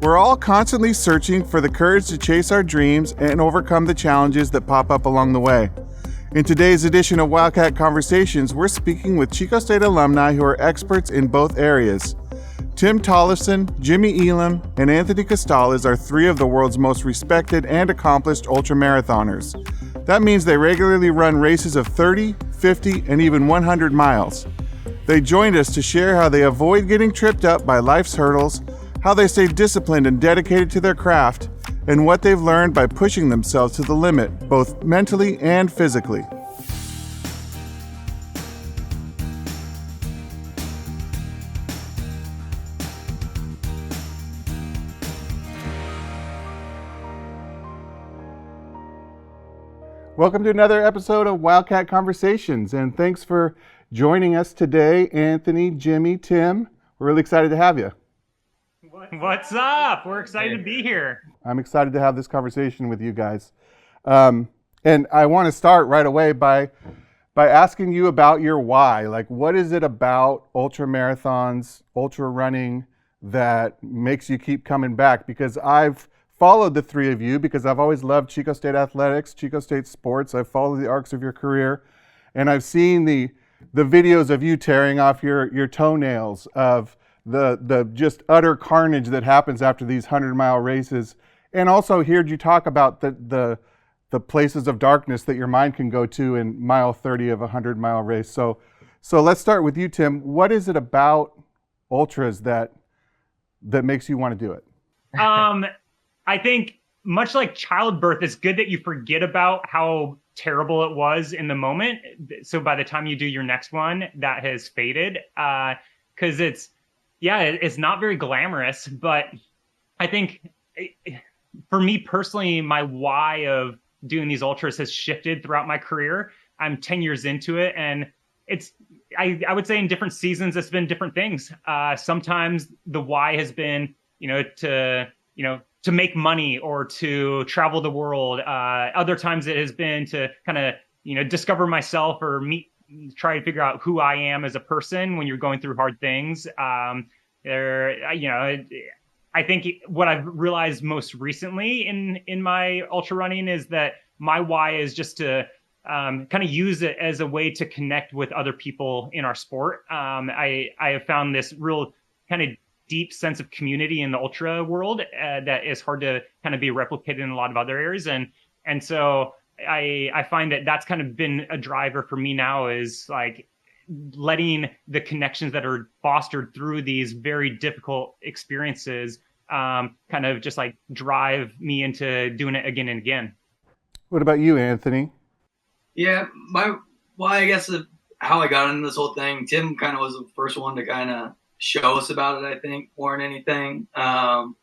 We're all constantly searching for the courage to chase our dreams and overcome the challenges that pop up along the way. In today's edition of Wildcat Conversations, we're speaking with Chico State alumni who are experts in both areas. Tim Tollefson, Jimmy Elam, and Anthony Costales are three of the world's most respected and accomplished ultramarathoners. That means they regularly run races of 30, 50, and even 100 miles. They joined us to share how they avoid getting tripped up by life's hurdles, how they stay disciplined and dedicated to their craft, and what they've learned by pushing themselves to the limit, both mentally and physically. Welcome to another episode of Wildcat Conversations, and thanks for joining us today, Anthony, Jimmy, Tim. We're really excited to have you. What's up? We're excited to be here. I'm excited to have this conversation with you guys. And I want to start right away by asking you about your why. Like, what is it about ultra marathons, ultra running that makes you keep coming back? Because I've followed the three of you because I've always loved Chico State athletics, Chico State sports. I've followed the arcs of your career, and I've seen the videos of you tearing off your toenails, of the just utter carnage that happens after these 100-mile races, and also heard you talk about the places of darkness that your mind can go to in mile 30 of a 100-mile race. So let's start with you, Tim. What is it about ultras that makes you want to do it? I think much like childbirth, it's good that you forget about how terrible it was in the moment. So by the time you do your next one, that has faded. Because it's not very glamorous, but I think for me personally, my why of doing these ultras has shifted throughout my career. I'm 10 years into it, and I would say in different seasons, it's been different things. Sometimes the why has been, to make money or to travel the world. Other times it has been to kind of, discover myself or try to figure out who I am as a person when you're going through hard things. I think what I've realized most recently in my ultra running is that my why is just to kind of use it as a way to connect with other people in our sport. I have found this real kind of deep sense of community in the ultra world that is hard to kind of be replicated in a lot of other areas. And so I find that that's kind of been a driver for me now, is like letting the connections that are fostered through these very difficult experiences kind of just like drive me into doing it again and again. What about you, Anthony? Yeah, I guess how I got into this whole thing, Tim kind of was the first one to kind of show us about it, I think, more than anything. But,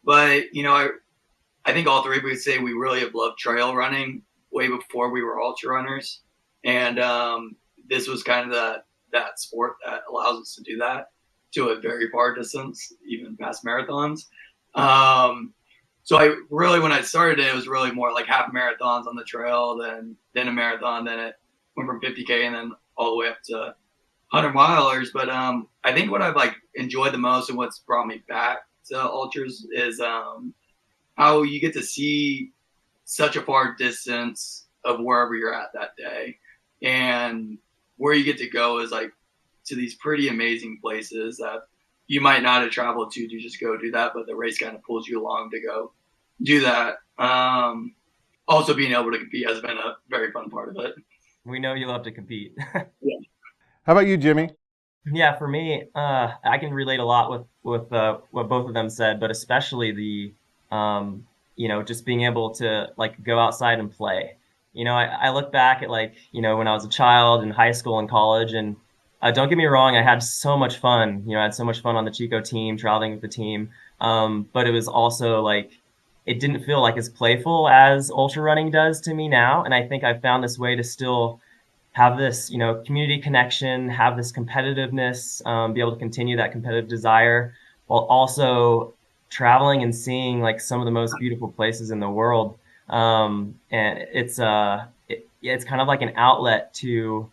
I think all three would say we really have loved trail running way before we were ultra runners. And this was kind of that sport that allows us to do that to a very far distance, even past marathons. So when I started it was really more like half marathons on the trail, then a marathon, then it went from 50K and then all the way up to 100 milers. But I think what I've enjoyed the most and what's brought me back to ultras is how you get to see such a far distance of wherever you're at that day, and where you get to go is to these pretty amazing places that you might not have traveled to just go do that, but the race kind of pulls you along to go do that. Also being able to compete has been a very fun part of it. We know you love to compete. Yeah. How about you, Jimmy? Yeah, for me, I can relate a lot with what both of them said, but especially the, just being able to go outside and play. I look back at when I was a child in high school and college, and don't get me wrong, I had so much fun. I had so much fun on the Chico team, traveling with the team. But it was also it didn't feel as playful as ultra running does to me now. And I think I've found this way to still have this, community connection, have this competitiveness, be able to continue that competitive desire while also traveling and seeing some of the most beautiful places in the world. And it's kind of like an outlet to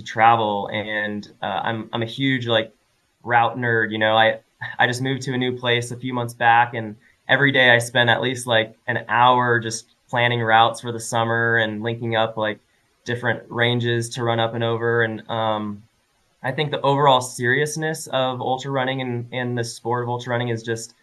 travel. And I'm a huge route nerd. I just moved to a new place a few months back, and every day I spend at least like an hour just planning routes for the summer and linking up like different ranges to run up and over. And I think the overall seriousness of ultra running and the sport of ultra running is just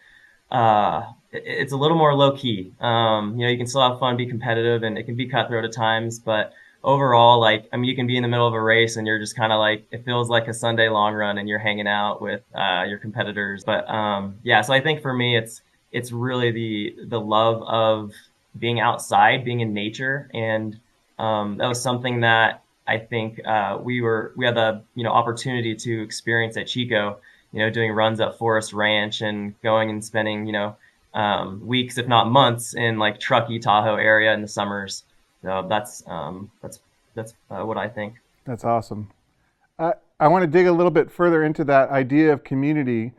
it's a little more low key. You can still have fun, be competitive, and it can be cutthroat at times, but overall, like, I mean, you can be in the middle of a race and you're just kind of like, it feels like a Sunday long run and you're hanging out with your competitors. But so I think for me, it's really the love of being outside, being in nature. And that was something that I think we had the opportunity to experience at Chico, doing runs at Forest Ranch and going and spending, weeks, if not months, in like Truckee, Tahoe area in the summers. So that's what I think. That's awesome. I want to dig a little bit further into that idea of community.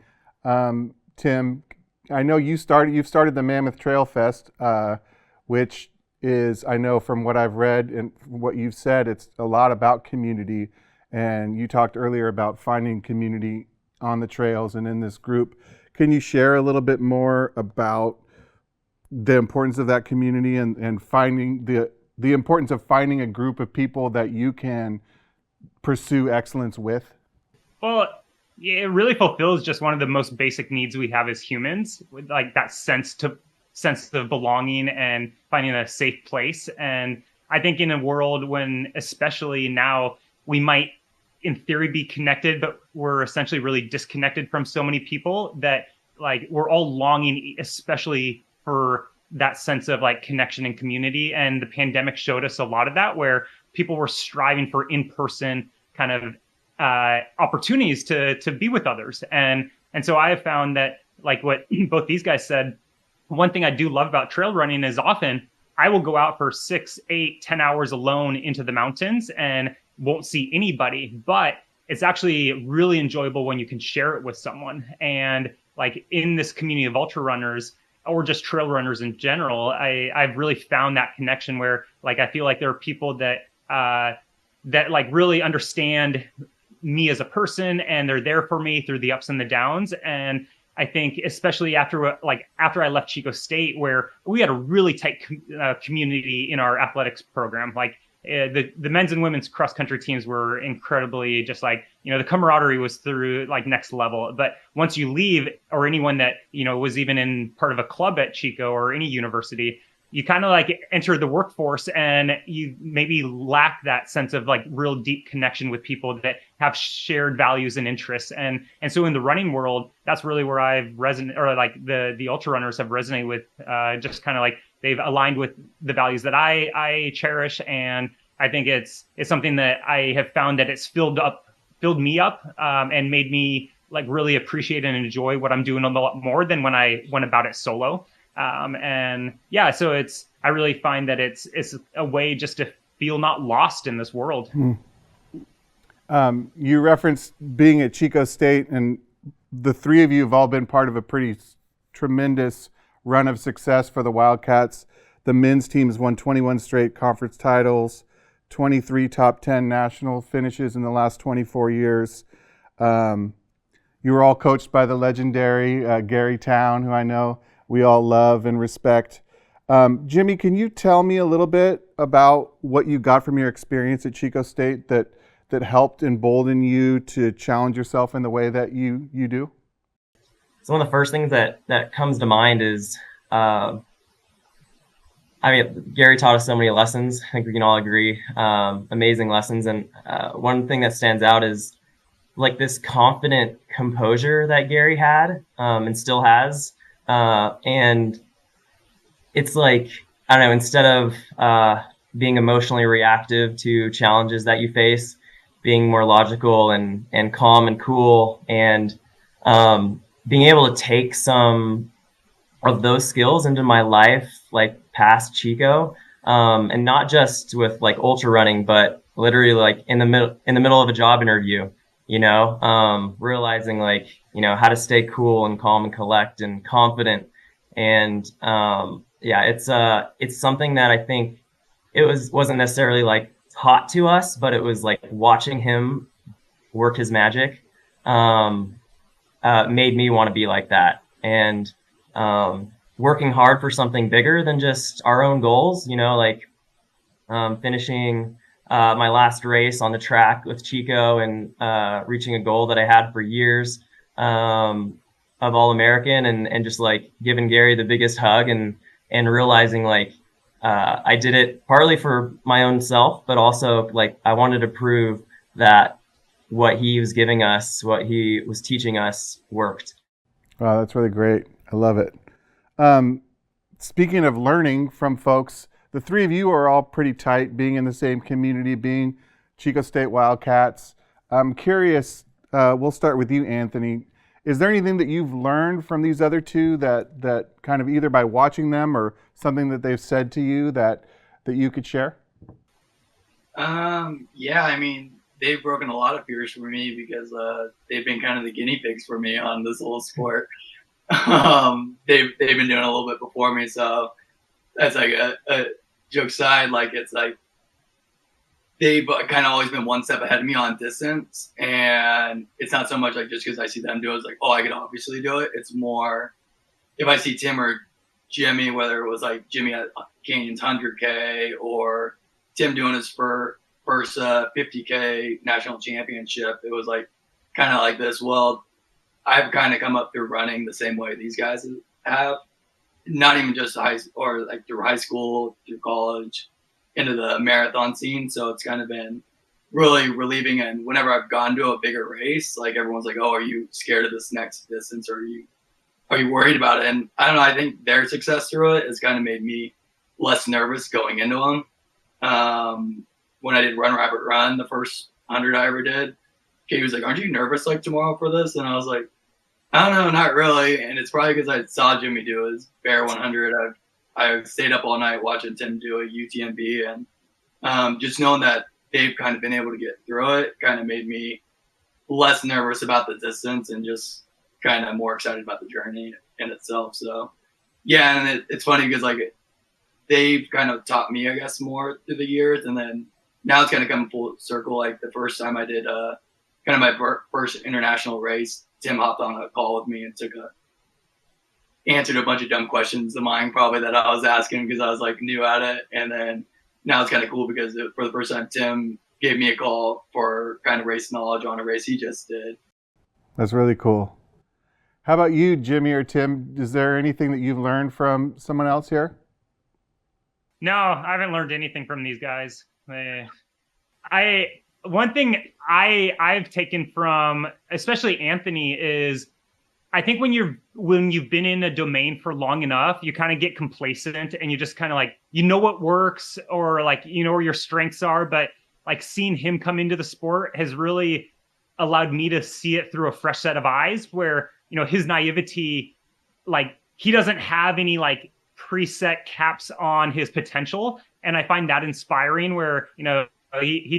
Tim, I know you've started the Mammoth Trail Fest, which is, I know from what I've read and what you've said, it's a lot about community. And you talked earlier about finding community on the trails and in this group. Can you share a little bit more about the importance of that community and finding the importance of finding a group of people that you can pursue excellence with? Well, it really fulfills just one of the most basic needs we have as humans, with like that sense of belonging and finding a safe place. And I think in a world when, especially now, we might in theory be connected, but we're essentially really disconnected from so many people, that like we're all longing, especially for that sense of like connection and community. And the pandemic showed us a lot of that, where people were striving for in-person kind of opportunities to be with others. And so I have found that, like what both these guys said, one thing I do love about trail running is often I will go out for 6, 8, 10 hours alone into the mountains and won't see anybody, but it's actually really enjoyable when you can share it with someone. And like in this community of ultra runners, or just trail runners in general, I've really found that connection where like I feel like there are people that like really understand me as a person, and they're there for me through the ups and the downs. And I think especially after I left Chico State, where we had a really tight community in our athletics program, like the men's and women's cross country teams were incredibly just like, the camaraderie was through like next level. But once you leave, or anyone that, was even in part of a club at Chico or any university, you kind of like enter the workforce and you maybe lack that sense of like real deep connection with people that have shared values and interests. And so in the running world, that's really where I've resonated, or like the ultra runners have resonated with, just kind of like they've aligned with the values that I cherish. And I think it's something that I have found that it's filled me up, and made me like really appreciate and enjoy what I'm doing a lot more than when I went about it solo. So I really find that it's a way just to feel not lost in this world. You referenced being at Chico State, and the three of you have all been part of a pretty tremendous run of success for the Wildcats. The men's team has won 21 straight conference titles, 23 top 10 national finishes in the last 24 years. You were all coached by the legendary Gary Town, who I know we all love and respect. Jimmy, can you tell me a little bit about what you got from your experience at Chico State that helped embolden you to challenge yourself in the way that you do? So one of the first things that comes to mind is, Gary taught us so many lessons. I think we can all agree, amazing lessons. And one thing that stands out is like this confident composure that Gary had, and still has. And it's like, I don't know, instead of being emotionally reactive to challenges that you face, being more logical and calm and cool, and being able to take some of those skills into my life, like past Chico, and not just with like ultra running, but literally like in the middle of a job interview, realizing like, how to stay cool and calm and collect and confident. And it's something that I think wasn't necessarily like taught to us, but it was like watching him work his magic. made me want to be like that. And working hard for something bigger than just our own goals, like finishing my last race on the track with Chico and reaching a goal that I had for years of All-American, and just like giving Gary the biggest hug and realizing like I did it partly for my own self, but also like I wanted to prove that what he was giving us, what he was teaching us, worked. Wow, that's really great. I love it. Speaking of learning from folks, the three of you are all pretty tight, being in the same community, being Chico State Wildcats. I'm curious, we'll start with you, Anthony. Is there anything that you've learned from these other two that kind of either by watching them or something that they've said to you that you could share? Yeah, I mean, they've broken a lot of fears for me because they've been kind of the guinea pigs for me on this whole sport. They've been doing it a little bit before me, so that's like a joke side. Like it's like they've kind of always been one step ahead of me on distance, and it's not so much like just because I see them do it, it's like, oh, I could obviously do it. It's more if I see Tim or Jimmy, whether it was like Jimmy at Canyon's 100K or Tim doing his first 50K national championship, it was like kind of like this. Well, I've kind of come up through running the same way these guys have, not even just through high school, through college, into the marathon scene. So it's kind of been really relieving. And whenever I've gone to a bigger race, like everyone's like, oh, are you scared of this next distance? Or are you worried about it? And I don't know, I think their success through it has kind of made me less nervous going into them. When I did Run Rabbit Run, the first 100 I ever did, Katie was like, aren't you nervous like tomorrow for this? And I was like, I don't know, not really. And it's probably because I saw Jimmy do his Bear 100. I've stayed up all night watching Tim do a UTMB, and just knowing that they've kind of been able to get through it kind of made me less nervous about the distance and just kind of more excited about the journey in itself. So, yeah, and it's funny because like they've kind of taught me, I guess, more through the years, and then now it's kind of come full circle. Like the first time I did kind of my first international race, Tim hopped on a call with me and answered a bunch of dumb questions of mine probably that I was asking because I was like new at it. And then now it's kind of cool because for the first time, Tim gave me a call for kind of race knowledge on a race he just did. That's really cool. How about you, Jimmy or Tim? Is there anything that you've learned from someone else here? No, I haven't learned anything from these guys. One thing I've taken from especially Anthony is I think when you've been in a domain for long enough, you kind of get complacent and you just kind of like, what works or like, where your strengths are. But like seeing him come into the sport has really allowed me to see it through a fresh set of eyes where, his naivety, like he doesn't have any like preset caps on his potential. And I find that inspiring where, he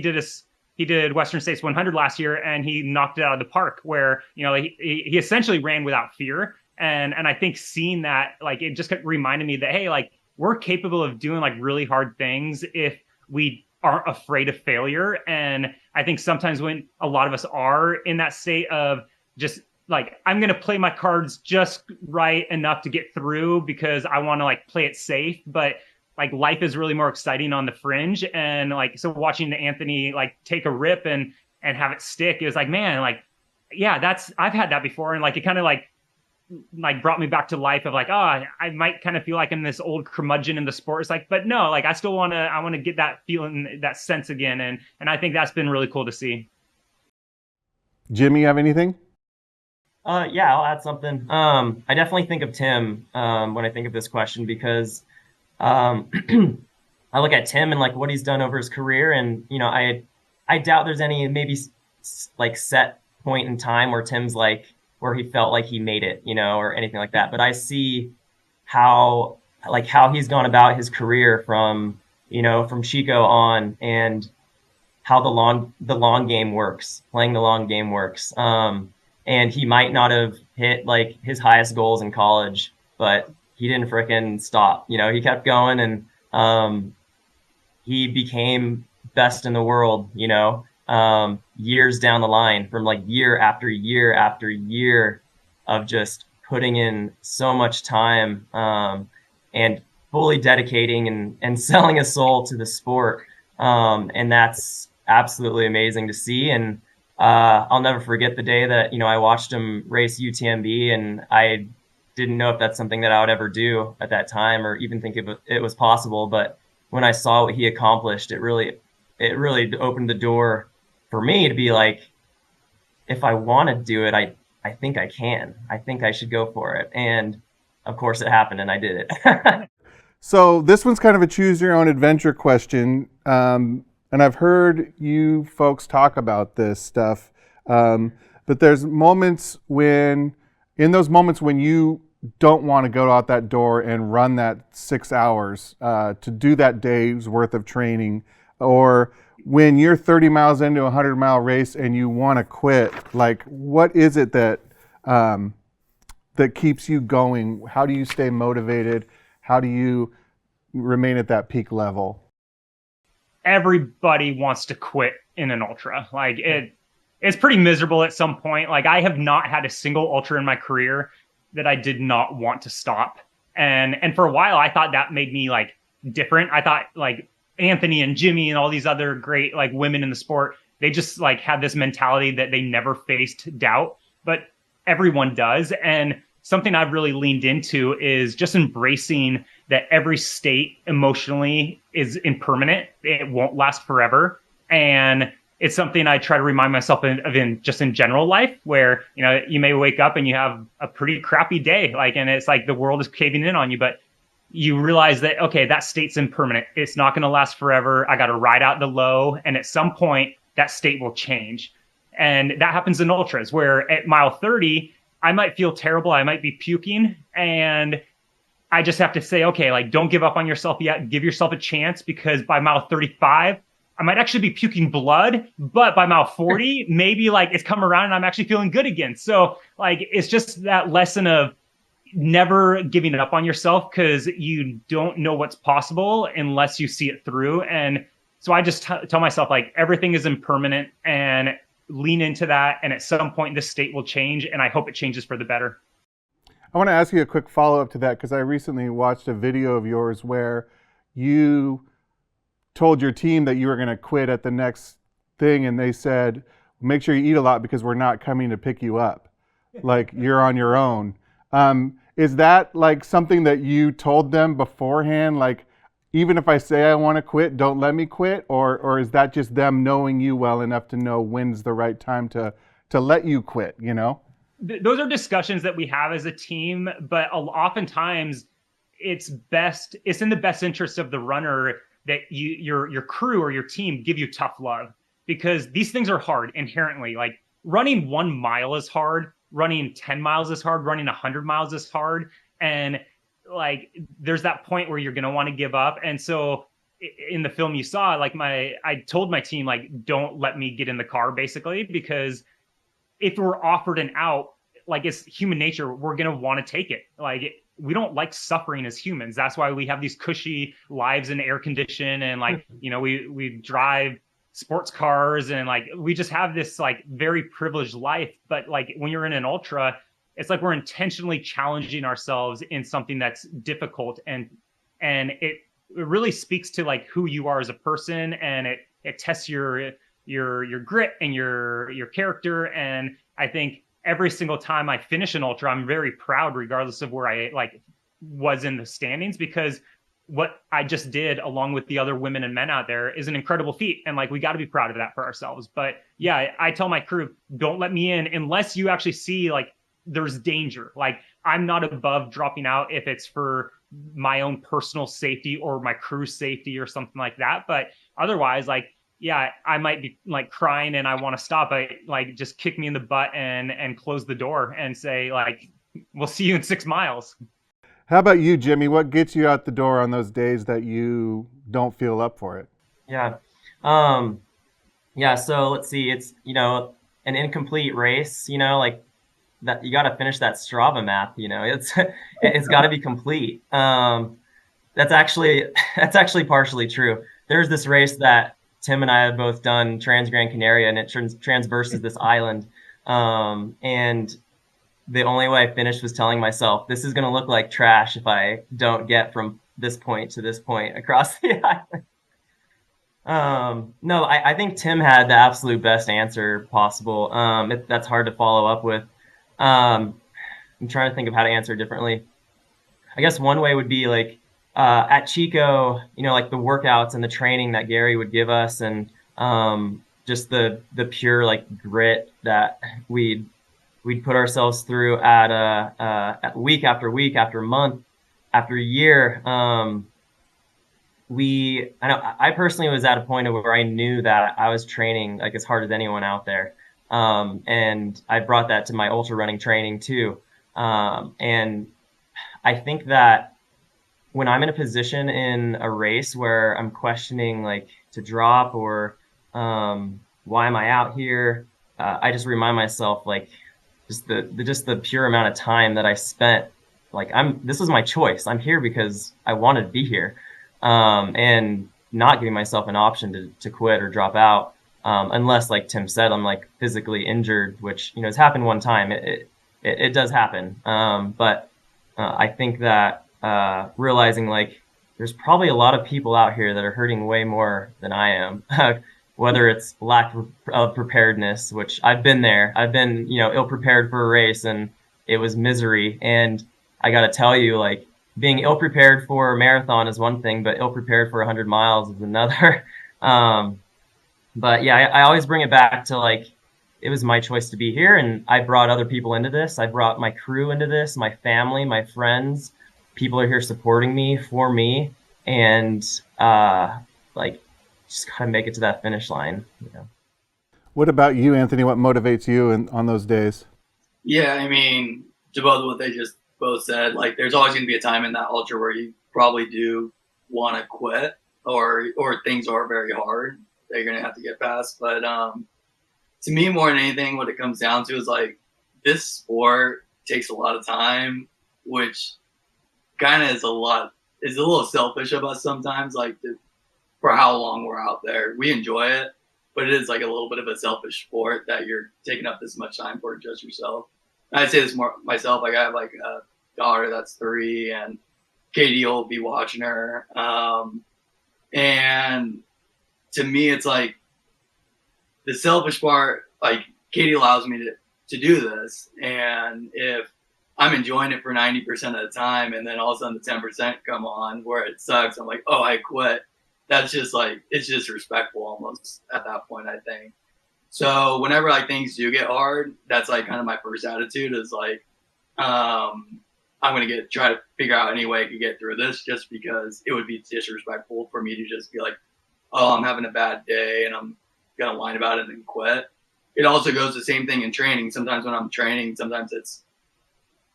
did Western States 100 last year and he knocked it out of the park where, he essentially ran without fear. And I think seeing that, like, it just reminded me that, hey, like we're capable of doing like really hard things if we aren't afraid of failure. And I think sometimes when a lot of us are in that state of just like, I'm going to play my cards just right enough to get through because I want to like play it safe. But like life is really more exciting on the fringe. And like, so watching Anthony like take a rip and have it stick, it was like, man, like, yeah, I've had that before. And like, it kind of like brought me back to life of like, oh, I might kind of feel like I'm this old curmudgeon in the sport. It's like, but no, like I want to get that feeling, that sense again. And I think that's been really cool to see. Jimmy, you have anything? Yeah, I'll add something. I definitely think of Tim when I think of this question because I look at Tim and like what he's done over his career, and I doubt there's any maybe like set point in time where Tim's like where he felt like he made it, or anything like that. But I see how he's gone about his career from Chico on, and how the long game works, playing the long game works. And he might not have hit like his highest goals in college, but he didn't frickin' stop. He kept going, and he became best in the world, years down the line, from like year after year after year, of just putting in so much time and fully dedicating and selling a soul to the sport. And that's absolutely amazing to see. And I'll never forget the day that, I watched him race UTMB, and I didn't know if that's something that I would ever do at that time or even think it was possible. But when I saw what he accomplished, it really opened the door for me to be like, if I want to do it, I think I can. I think I should go for it. And of course it happened, and I did it. So this one's kind of a choose your own adventure question. And I've heard you folks talk about this stuff. But there's moments in those moments when you don't want to go out that door and run that 6 hours to do that day's worth of training, or when you're 30 miles into a 100-mile race and you want to quit, like, what is it that that keeps you going? How do you stay motivated? How do you remain at that peak level? Everybody wants to quit in an ultra. Like, it's pretty miserable at some point. Like, I have not had a single ultra in my career that I did not want to stop. And for a while, I thought that made me like different. I thought like Anthony and Jimmy and all these other great like women in the sport, they just like had this mentality that they never faced doubt, but everyone does. And something I've really leaned into is just embracing that every state emotionally is impermanent. It won't last forever. And it's something I try to remind myself of in general life, where, you may wake up and you have a pretty crappy day, like, and it's like the world is caving in on you, but you realize that, okay, that state's impermanent. It's not going to last forever. I got to ride out the low. And at some point that state will change. And that happens in ultras, where at mile 30, I might feel terrible. I might be puking, and I just have to say, okay, like, don't give up on yourself yet. Give yourself a chance, because by mile 35, I might actually be puking blood, but by mile 40, maybe like it's come around and I'm actually feeling good again. So like, it's just that lesson of never giving up on yourself, because you don't know what's possible unless you see it through. And so I just tell myself, like, everything is impermanent, and lean into that. And at some point this state will change, and I hope it changes for the better. I want to ask you a quick follow-up to that, because I recently watched a video of yours where you told your team that you were going to quit at the next thing, and they said, make sure you eat a lot because we're not coming to pick you up. Like, you're on your own. Is that like something that you told them beforehand? Like, even if I say I want to quit, don't let me quit? Or is that just them knowing you well enough to know when's the right time to let you quit, Those are discussions that we have as a team, but oftentimes it's in the best interest of the runner that your crew or your team give you tough love, because these things are hard inherently. Like, running 1 mile is hard, running 10 miles is hard, running 100 miles is hard. And like, there's that point where you're going to want to give up. And so in the film you saw, like, I told my team, like, don't let me get in the car, basically, because if we're offered an out, like, it's human nature, we're going to want to take it. Like, we don't like suffering as humans. That's why we have these cushy lives in air condition, and like, we drive sports cars, and like, we just have this like very privileged life. But like, when you're in an ultra, it's like we're intentionally challenging ourselves in something that's difficult, and it really speaks to like who you are as a person, and it tests your grit and your character. And I think every single time I finish an ultra, I'm very proud, regardless of where I like was in the standings, because what I just did, along with the other women and men out there, is an incredible feat. And like, we got to be proud of that for ourselves. But yeah, I tell my crew, don't let me in unless you actually see like there's danger. Like, I'm not above dropping out if it's for my own personal safety or my crew's safety or something like that. But otherwise, like, yeah, I might be like crying and I want to stop. Like, just kick me in the butt and close the door and say, like, we'll see you in 6 miles. How about you, Jimmy? What gets you out the door on those days that you don't feel up for it? Yeah. So let's see. It's, an incomplete race, like that, you got to finish that Strava math, it's got to be complete. That's actually partially true. There's this race that Tim and I have both done, Trans Gran Canaria, and it transverses this island. And the only way I finished was telling myself, this is going to look like trash if I don't get from this point to this point across the island. No, I think Tim had the absolute best answer possible. That's hard to follow up with. I'm trying to think of how to answer differently. I guess one way would be like at Chico, like the workouts and the training that Gary would give us, and just the pure like grit that we'd put ourselves through at week after week after month after year. I personally was at a point where I knew that I was training like as hard as anyone out there. And I brought that to my ultra running training too. And I think that when I'm in a position in a race where I'm questioning like to drop or why am I out here, I just remind myself like just the pure amount of time that I spent. Like this was my choice. I'm here because I wanted to be here. And not giving myself an option to quit or drop out, unless, like Tim said, I'm like physically injured, which has happened one time. It does happen, but I think that realizing like there's probably a lot of people out here that are hurting way more than I am, whether it's lack of preparedness, which I've been there. I've been ill prepared for a race, and it was misery. And I got to tell you, like, being ill-prepared for a marathon is one thing, but ill-prepared for 100 miles is another. But yeah, I always bring it back to like, it was my choice to be here, and I brought other people into this. I brought my crew into this, my family, my friends. People are here supporting me, for me, and like, just gotta make it to that finish line. What about you, Anthony? What motivates you on those days? Yeah, I mean, to both what they just both said, like there's always going to be a time in that ultra where you probably do want to quit or things are very hard that you're going to have to get past. But to me, more than anything, what it comes down to is like this sport takes a lot of time, which kind of is a little selfish of us sometimes, like for how long we're out there. We enjoy it, but it is like a little bit of a selfish sport that you're taking up this much time for just yourself. I say this more myself. Like I have like a daughter that's 3, and Katie will be watching her. And to me, it's like the selfish part. Like Katie allows me to do this, and if I'm enjoying it for 90% of the time, and then all of a sudden the 10% come on where it sucks, I'm like, oh, I quit. That's just like it's disrespectful almost at that point, I think. So whenever like things do get hard, that's like kind of my first attitude is like, I'm gonna try to figure out any way I could get through this, just because it would be disrespectful for me to just be like, oh, I'm having a bad day and I'm gonna whine about it and quit. It also goes the same thing in training. Sometimes when I'm training, sometimes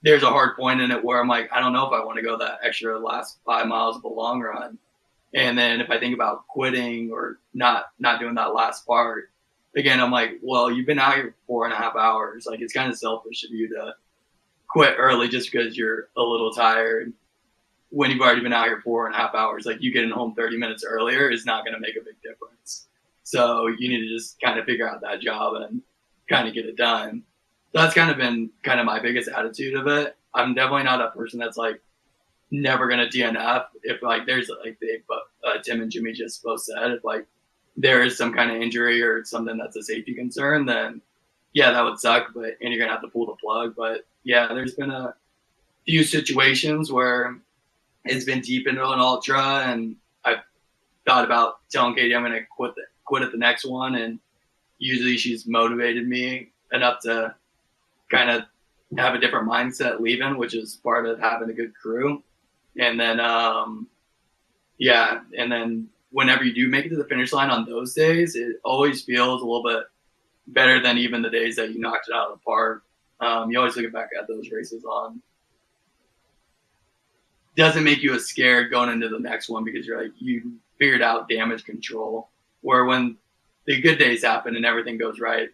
there's a hard point in it where I'm like, I don't know if I want to go that extra last 5 miles of a long run. And then if I think about quitting or not doing that last part, again, I'm like, well, you've been out here for 4.5 hours. Like, it's kind of selfish of you to quit early just because you're a little tired when you've already been out here 4.5 hours. Like, you getting home 30 minutes earlier is not going to make a big difference. So you need to just kind of figure out that job and kind of get it done. So that's kind of been kind of my biggest attitude of it. I'm definitely not a person that's like never going to DNF. If like there's like Tim and Jimmy just both said, if like there is some kind of injury or something that's a safety concern, then yeah, that would suck, and you're going to have to pull the plug. But yeah, there's been a few situations where it's been deep into an ultra, and I've thought about telling Katie I'm going to quit at the next one, and usually she's motivated me enough to kind of have a different mindset leaving, which is part of having a good crew. And then, and then whenever you do make it to the finish line on those days, it always feels a little bit better than even the days that you knocked it out of the park. You always look back at those races on. Doesn't make you as scared going into the next one because you're like, you figured out damage control. Where when the good days happen and everything goes right,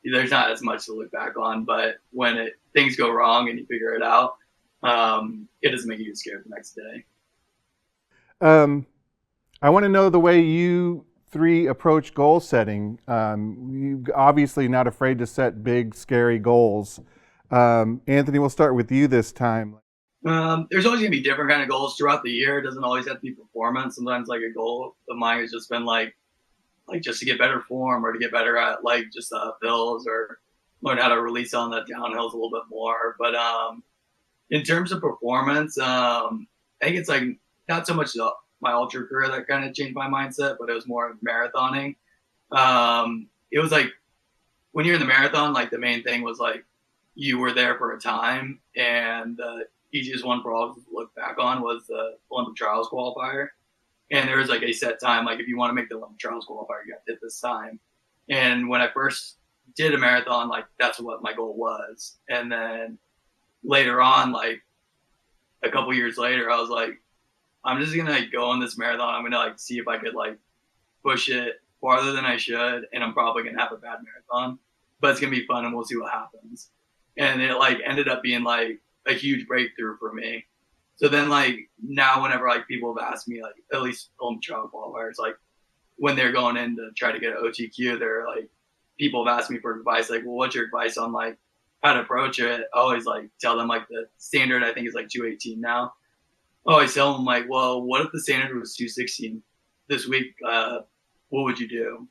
there's not as much to look back on. But when things go wrong and you figure it out, it doesn't make you scared the next day. I want to know the way you three approach goal setting. You obviously not afraid to set big, scary goals. Anthony, we'll start with you this time. There's always gonna be different kind of goals throughout the year. It doesn't always have to be performance. Sometimes like a goal of mine has just been like just to get better form or to get better at like just the uphills or learn how to release on the downhills a little bit more. But in terms of performance, I think it's like not so much my ultra career that kind of changed my mindset, but it was more marathoning. It was like when you're in the marathon, like the main thing was like you were there for a time, and the easiest one for all to look back on was the Olympic trials qualifier. And there was like a set time, like if you want to make the Olympic trials qualifier, you have to hit this time. And when I first did a marathon, like that's what my goal was. And then later on, like a couple years later, I was like, I'm just gonna like go on this marathon. I'm gonna like see if I could like push it farther than I should, and I'm probably gonna have a bad marathon, but it's gonna be fun and we'll see what happens. And it like ended up being like a huge breakthrough for me. So then like now whenever like people have asked me like at least Olympic trial qualifiers, like when they're going in to try to get an OTQ, they're like people have asked me for advice, like, well, what's your advice on like how to approach it? I always like tell them like the standard I think is like 218 now. I always tell them like, well, what if the standard was 216 this week? What would you do?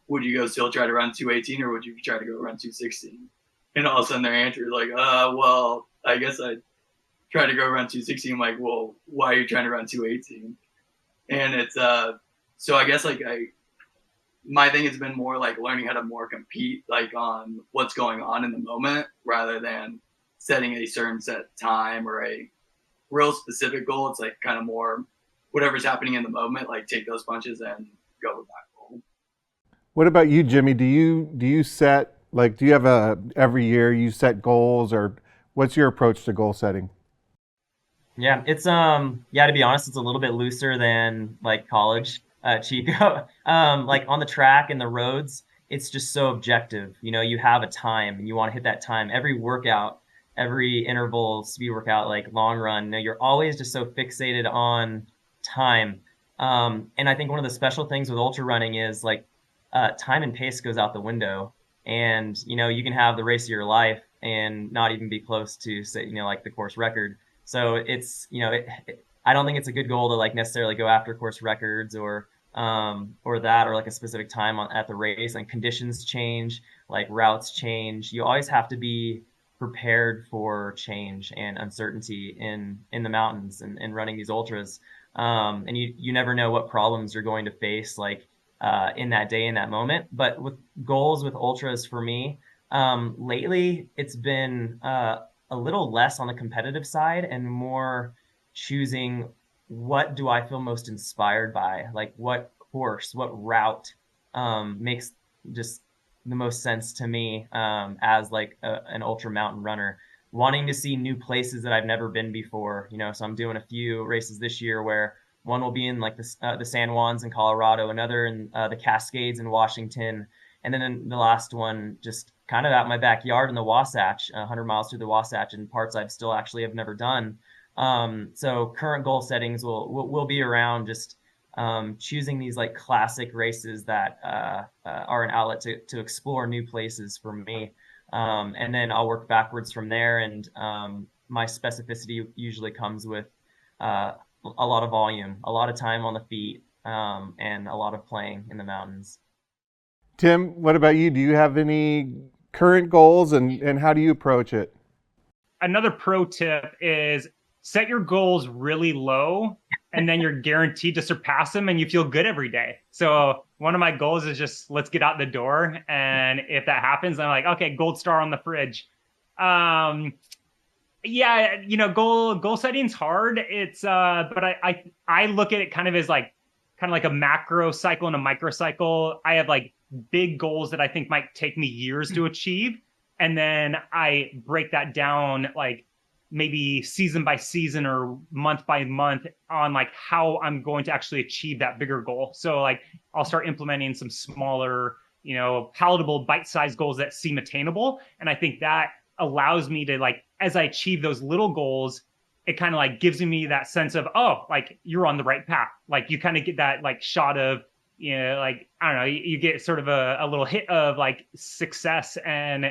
Would you go still try to run 218 or would you try to go run 216? And all of a sudden their answer is like, well, I guess I'd try to go run 216. I'm like, well, why are you trying to run 218? And it's, so I guess like my thing has been more like learning how to more compete like on what's going on in the moment rather than setting a certain set time or a real specific goal. It's like kind of more whatever's happening in the moment, like take those punches and go with that goal. What about you, Jimmy? Do you set, like, do you have every year you set goals, or what's your approach to goal setting? Yeah, it's to be honest, it's a little bit looser than like college, Chico. Like on the track and the roads, it's just so objective. You know, you have a time and you want to hit that time. Every workout, every interval, speed workout, like long run, you know, you're always just so fixated on time. And I think one of the special things with ultra running is like time and pace goes out the window. And, you know, you can have the race of your life and not even be close to, say, you know, like the course record. So it's, you know, I don't think it's a good goal to like necessarily go after course records or that, or like a specific time at the race. And conditions change, like routes change. You always have to be prepared for change and uncertainty in the mountains and running these ultras. And you never know what problems you're going to face, like in that day, in that moment. But with goals with ultras for me, lately it's been a little less on the competitive side and more choosing what do I feel most inspired by, like what course, what route makes just the most sense to me as like an ultra mountain runner, wanting to see new places that I've never been before. You know, so I'm doing a few races this year where one will be in like the San Juans in Colorado, another in the Cascades in Washington, and then in the last one just kind of out my backyard in the Wasatch, 100 miles through the Wasatch, in parts I've still actually have never done. So current goal settings will be around just choosing these like classic races that are an outlet to explore new places for me. And then I'll work backwards from there. And my specificity usually comes with a lot of volume, a lot of time on the feet, and a lot of playing in the mountains. Tim, what about you? Do you have any current goals, and how do you approach it? Another pro tip is set your goals really low and then you're guaranteed to surpass them and you feel good every day. So one of my goals is just let's get out the door. And if that happens, I'm like, okay, gold star on the fridge. Yeah, you know, goal setting's hard. It's but I look at it kind of like a macro cycle and a micro cycle. I have like big goals that I think might take me years to achieve. And then I break that down like maybe season by season or month by month on like how I'm going to actually achieve that bigger goal. So like I'll start implementing some smaller, you know, palatable bite-sized goals that seem attainable. And I think that allows me to like, as I achieve those little goals, it kind of like gives me that sense of, oh, like you're on the right path. Like you kind of get that like shot of like, I don't know, you get sort of a little hit of like success, and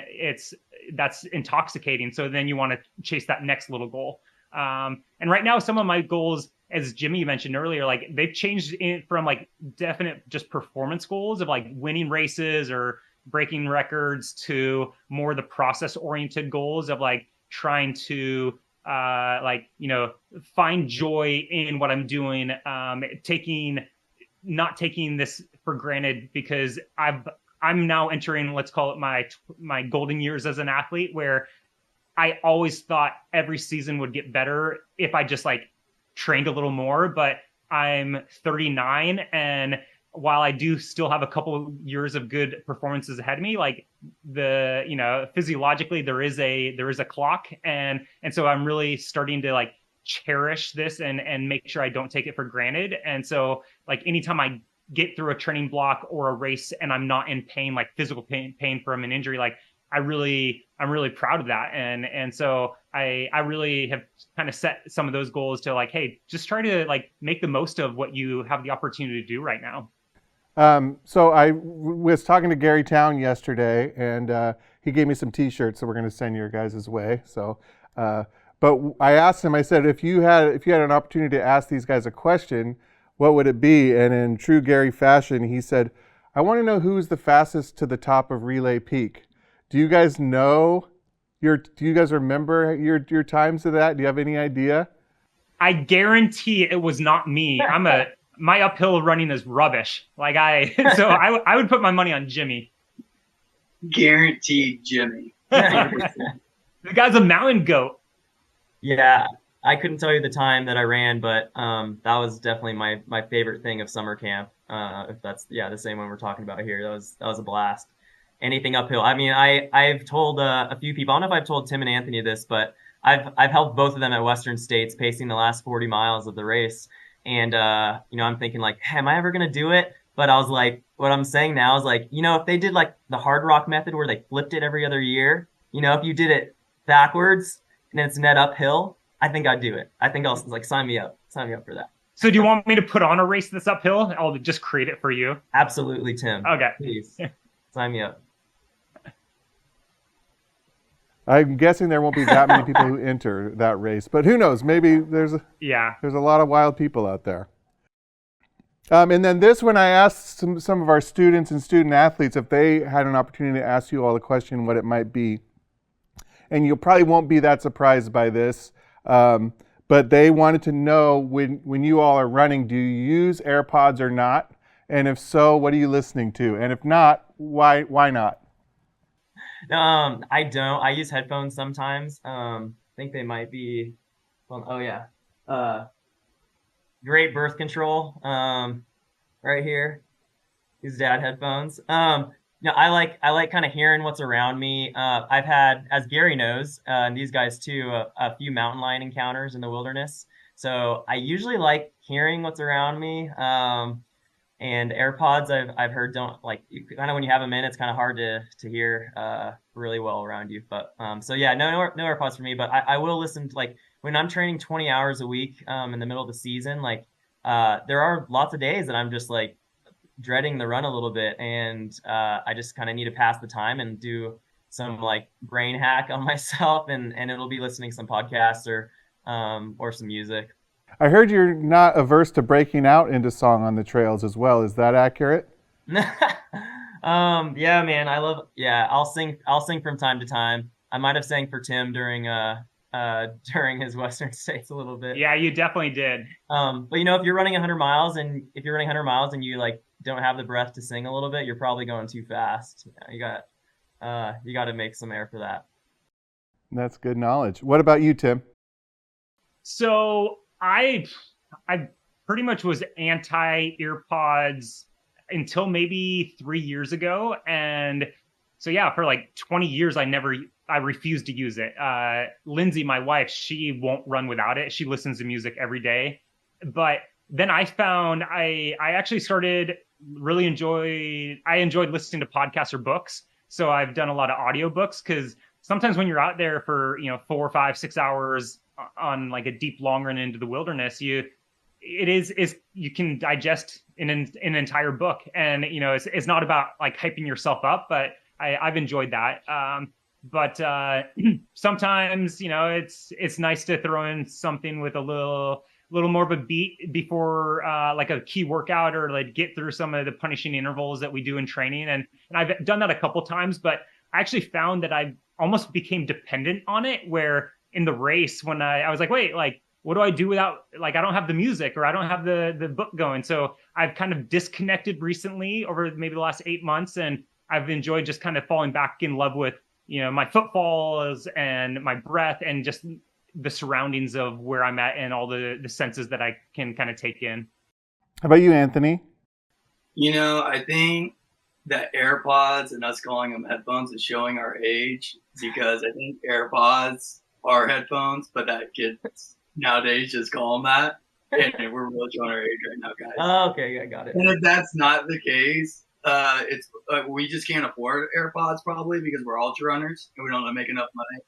that's intoxicating. So then you want to chase that next little goal. And right now, some of my goals, as Jimmy mentioned earlier, like they've changed from like definite just performance goals of like winning races or breaking records to more the process oriented goals of like trying to find joy in what I'm doing, not taking this for granted, because I'm now entering, let's call it my golden years as an athlete, where I always thought every season would get better if I just like trained a little more. But I'm 39, and while I do still have a couple years of good performances ahead of me, like physiologically there is a clock, and so I'm really starting to like cherish this and make sure I don't take it for granted. And so like anytime I get through a training block or a race and I'm not in pain, like physical pain from an injury, like I'm really proud of that. And so I really have kind of set some of those goals to like, hey, just try to like make the most of what you have the opportunity to do right now. So I was talking to Gary Town yesterday, and he gave me some T-shirts that we're going to send your guys' way. So, but I asked him, I said, if you had an opportunity to ask these guys a question, what would it be? And in true Gary fashion, he said, I want to know who's the fastest to the top of Relay Peak. Do you guys know do you guys remember your times of that? Do you have any idea? I guarantee it was not me. My uphill running is rubbish. Like I would put my money on Jimmy. Guaranteed Jimmy. The guy's a mountain goat. Yeah, I couldn't tell you the time that I ran, but that was definitely my favorite thing of summer camp. If that's the same one we're talking about here, that was a blast. Anything uphill. I mean, I've told a few people. I don't know if I've told Tim and Anthony this, but I've helped both of them at Western States pacing the last 40 miles of the race. And, I'm thinking like, hey, am I ever going to do it? But I was like, what I'm saying now is like, if they did like the hard rock method where they flipped it every other year, if you did it backwards and it's net uphill, I think I'd do it. I think I'll like sign me up for that. So do you want me to put on a race that's uphill? I'll just create it for you. Absolutely, Tim. Okay. Please sign me up. I'm guessing there won't be that many people who enter that race, but who knows? Maybe there's a lot of wild people out there. And then this one, I asked some of our students and student athletes if they had an opportunity to ask you all a question, what it might be. And you probably won't be that surprised by this, but they wanted to know when you all are running, do you use Airpods or not? And if so, what are you listening to? And if not, why not? I don't. I use headphones sometimes. I think they might be. Great birth control. Right here. These dad headphones. I like kind of hearing what's around me. I've had, as Gary knows, and these guys too, a few mountain lion encounters in the wilderness. So I usually like hearing what's around me. And AirPods, I've heard don't like kind of when you have them in, it's kind of hard to hear really well around you. But no AirPods for me. But I will listen to like when I'm training 20 hours a week in the middle of the season. Like there are lots of days that I'm just like dreading the run a little bit, and I just kind of need to pass the time and do some like brain hack on myself, and it'll be listening to some podcasts or some music. I heard you're not averse to breaking out into song on the trails as well. Is that accurate? Yeah, man. I'll sing from time to time. I might have sang for Tim during his Western States a little bit. Yeah, you definitely did. But if you're running 100 miles and you like don't have the breath to sing a little bit, you're probably going too fast. You got to make some air for that. That's good knowledge. What about you, Tim? So I pretty much was anti AirPods until maybe 3 years ago. And so, yeah, for like 20 years, I refused to use it. Lindsay, my wife, she won't run without it. She listens to music every day. But then I found I actually started I enjoyed listening to podcasts or books. So I've done a lot of audiobooks, because sometimes when you're out there for 4, 5, 6 hours on like a deep long run into the wilderness, it is you can digest an entire book, and it's not about like hyping yourself up, but I've enjoyed that. But sometimes it's nice to throw in something with a little more of a beat before like a key workout, or like get through some of the punishing intervals that we do in training. And I've done that a couple times, but I actually found that I almost became dependent on it, where in the race, when I was like, wait, like, what do I do without, like, I don't have the music, or I don't have the book going. So I've kind of disconnected recently over maybe the last 8 months. And I've enjoyed just kind of falling back in love with, my footfalls and my breath, and just the surroundings of where I'm at, and all the senses that I can kind of take in. How about you, Anthony? I think that Airpods and us calling them headphones is showing our age, because I think Airpods are headphones, but that kids nowadays just call them that. And we're really showing our age right now, guys. Oh, okay, I got it. And if that's not the case, it's we just can't afford Airpods, probably because we're ultra runners and we don't make enough money.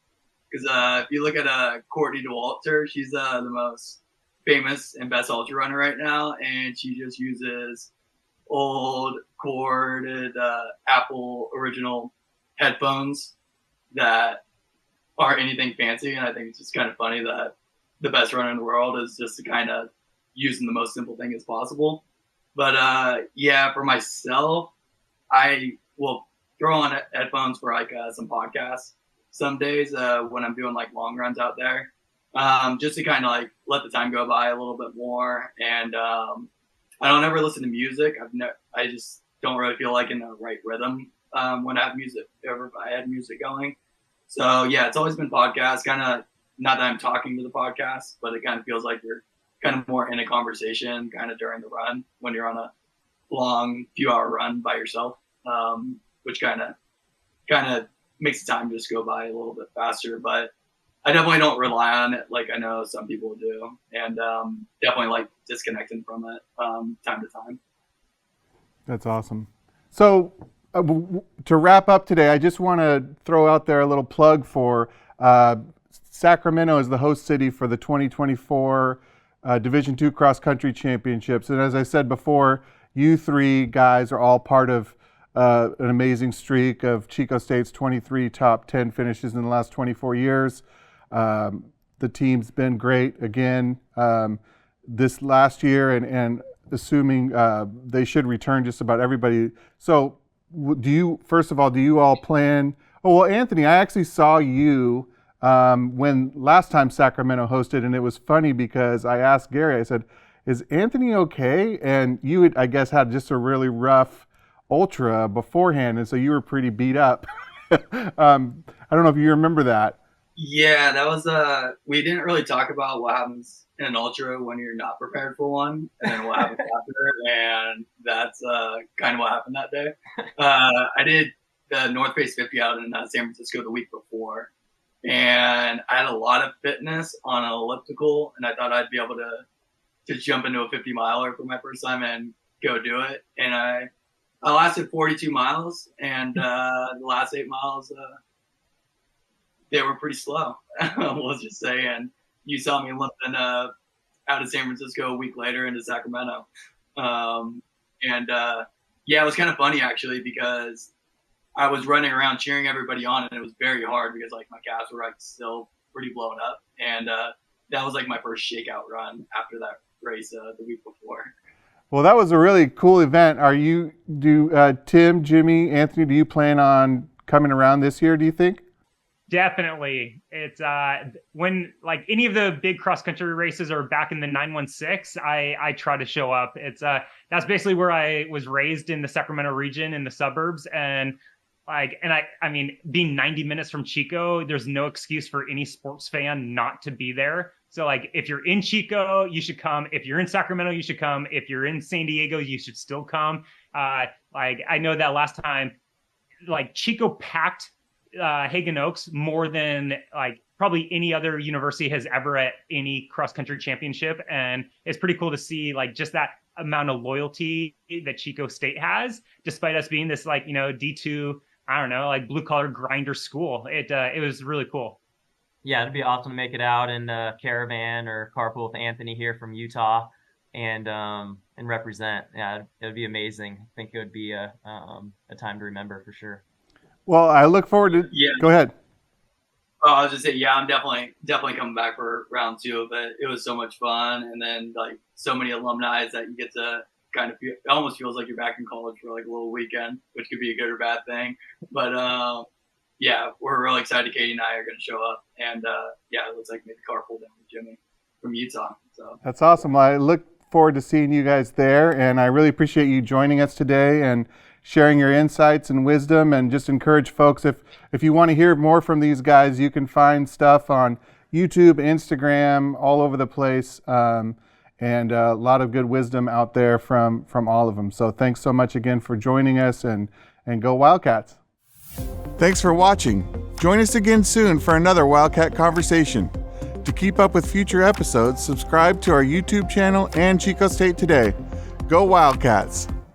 Because if you look at Courtney DeWalter, she's the most famous and best ultra runner right now, and she just uses old corded Apple original headphones that aren't anything fancy. And I think it's just kind of funny that the best runner in the world is just kind of using the most simple thing as possible. But yeah, for myself, I will throw on headphones for like some podcasts some days when I'm doing like long runs out there, just to kind of like let the time go by a little bit more. And I don't ever listen to music. I just don't really feel like in the right rhythm when I have music, if I had music going. So yeah, it's always been podcasts, kind of, not that I'm talking to the podcast, but it kind of feels like you're kind of more in a conversation kind of during the run when you're on a long few hour run by yourself, which kind of makes the time just go by a little bit faster. But I definitely don't rely on it like I know some people do, and definitely like disconnecting from it time to time. That's awesome. So to wrap up today, I just want to throw out there a little plug for Sacramento is the host city for the 2024 Division II Cross Country Championships. And as I said before, you three guys are all part of an amazing streak of Chico State's 23 top 10 finishes in the last 24 years. The team's been great again this last year, and assuming they should return just about everybody. So first of all, do you all plan? Oh, well, Anthony, I actually saw you when last time Sacramento hosted, and it was funny because I asked Gary, I said, is Anthony okay? And you had, I guess, had just a really rough ultra beforehand, and so you were pretty beat up. I don't know if you remember that. Yeah, that was we didn't really talk about what happens in an ultra when you're not prepared for one, and then what happens after, and that's kind of what happened that day. I did the North Face 50 out in San Francisco the week before, and I had a lot of fitness on an elliptical, and I thought I'd be able to jump into a 50 miler for my first time and go do it. And I lasted 42 miles, and the last 8 miles, they were pretty slow, let's just say. And you saw me limping out of San Francisco a week later into Sacramento. Yeah, it was kind of funny actually, because I was running around cheering everybody on, and it was very hard because like my calves were like still pretty blown up. And that was like my first shakeout run after that race the week before. Well, that was a really cool event. Tim, Jimmy, Anthony, do you plan on coming around this year, do you think? Definitely. It's when like any of the big cross country races are back in the 916, I try to show up. It's that's basically where I was raised, in the Sacramento region, in the suburbs. And I mean, being 90 minutes from Chico, there's no excuse for any sports fan not to be there. So like, if you're in Chico, you should come. If you're in Sacramento, you should come. If you're in San Diego, you should still come. Like, I know that last time, like, Chico packed Hagen Oaks more than like probably any other university has ever at any cross country championship. And it's pretty cool to see like just that amount of loyalty that Chico State has, despite us being this like, D2, I don't know, like blue collar grinder school. It was really cool. Yeah, it'd be awesome to make it out in a caravan or carpool with Anthony here from Utah. and represent. Yeah, it would be amazing. I think it would be a time to remember for sure. Well, I look forward to. Yeah. Go ahead. Oh, I was just saying, yeah, I'm definitely coming back for round 2 of it. It was so much fun, and then like so many alumni that you get to kind of feel. It almost feels like you're back in college for like a little weekend, which could be a good or bad thing. But yeah, we're really excited. Katie and I are going to show up, and yeah, it looks like maybe carpool down with Jimmy from Utah. So That's awesome. Well, I look forward to seeing you guys there, and I really appreciate you joining us today and sharing your insights and wisdom, and just encourage folks, if you want to hear more from these guys, you can find stuff on YouTube, Instagram, all over the place, and a lot of good wisdom out there from all of them. So thanks so much again for joining us, and go Wildcats. Thanks for watching. Join us again soon for another Wildcat Conversation. To keep up with future episodes, subscribe to our YouTube channel and Chico State Today. Go Wildcats!